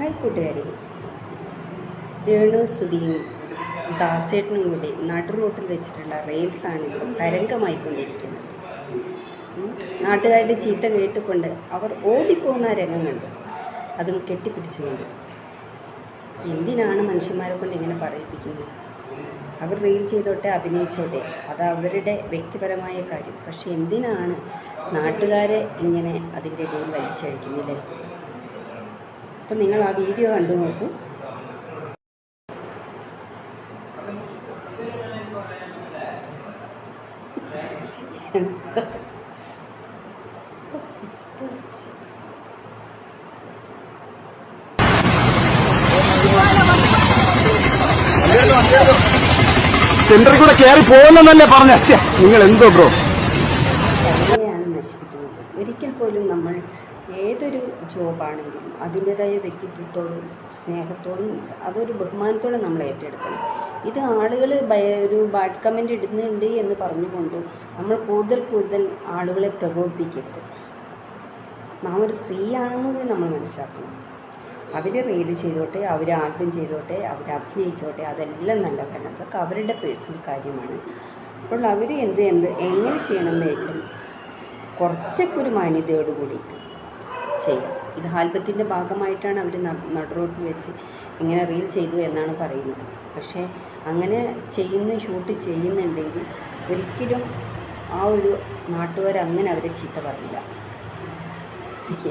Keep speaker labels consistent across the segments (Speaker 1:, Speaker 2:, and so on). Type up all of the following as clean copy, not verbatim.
Speaker 1: Hi കൂട്ടുകാരെ, രേണു സുധിയും ദാസേട്ടനും കൂടി നടുറോട്ടിൽ വെച്ചിട്ടുള്ള റീൽസാണ് ഇപ്പോൾ തരംഗമായിക്കൊണ്ടിരിക്കുന്നത്. നാട്ടുകാരുടെ ചീത്ത കേട്ടുകൊണ്ട് അവർ ഓടിപ്പോകുന്ന രംഗം കണ്ടു, അതും കെട്ടിപ്പിടിച്ചുകൊണ്ട്. എന്തിനാണ് മനുഷ്യന്മാരെ കൊണ്ട് ഇങ്ങനെ പറയിപ്പിക്കുന്നത്? അവർ റീൽ ചെയ്തോട്ടെ, അഭിനയിച്ചോട്ടെ, അത് അവരുടെ വ്യക്തിപരമായ കാര്യം. പക്ഷെ എന്തിനാണ് നാട്ടുകാരെ ഇങ്ങനെ അതിൻ്റെ ഇടയിൽ വലിച്ചഴിക്കുന്നില്ലേ? അപ്പം നിങ്ങൾ ആ വീഡിയോ കണ്ടു നോക്കൂ.
Speaker 2: സെന്ററിൽ കൂടെ കയറി പോകുന്നല്ലേ പറഞ്ഞ നിങ്ങൾ എന്തോ ബ്രോ
Speaker 1: നശിപ്പിക്കുന്നത്. ഒരിക്കൽ പോലും നമ്മൾ ഏതൊരു ജോബാണെങ്കിലും അതിൻ്റെതായ വ്യക്തിത്വത്തോടും സ്നേഹത്തോടും അതൊരു ബഹുമാനത്തോടും നമ്മൾ ഏറ്റെടുക്കണം. ഇത് ആളുകൾ ഒരു ബാഡ് കമൻറ്റ് ഇടുന്നുണ്ട് എന്ന് പറഞ്ഞുകൊണ്ട് നമ്മൾ കൂടുതൽ ആളുകളെ പ്രകോപിപ്പിക്കരുത്. നാം ഒരു സ്ത്രീ ആണെന്ന് കൂടി നമ്മൾ മനസ്സിലാക്കണം. അവർ റീൽ ചെയ്തോട്ടെ, അവർ ആൽബം ചെയ്തോട്ടെ, അവർ അഭിനയിച്ചോട്ടെ, അതെല്ലാം നല്ല കാര്യം. അതൊക്കെ അവരുടെ പേഴ്സണൽ കാര്യമാണ്. അപ്പോൾ അവർ എങ്ങനെ ചെയ്യണമെന്ന് വെച്ചാൽ കുറച്ചൊക്കെ ഒരു മാന്യതയോട് കൂടിയിട്ട് ചെയ്യാം. ഇത് ആൽബത്തിൻ്റെ ഭാഗമായിട്ടാണ് അവർ നടുറോട്ടിൽ വെച്ച് ഇങ്ങനെ റീൽ ചെയ്തു എന്നാണ് പറയുന്നത്. പക്ഷേ അങ്ങനെ ഷൂട്ട് ചെയ്യുന്നുണ്ടെങ്കിൽ ഒരിക്കലും ആ ഒരു നാട്ടുകാർ അങ്ങനെ അവരെ ചീത്ത പറയില്ല.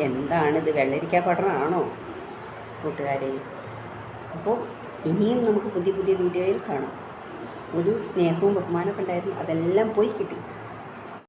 Speaker 1: എന്താണിത്, വെള്ളരിക്കാ പടണമാണോ കൂട്ടുകാരെ? അപ്പോൾ ഇനിയും നമുക്ക് പുതിയ വീഡിയോയിൽ കാണാം. ഒരു സ്നേഹവും ബഹുമാനമൊക്കെ ഉണ്ടായിരുന്നു, അതെല്ലാം പോയി കിട്ടി.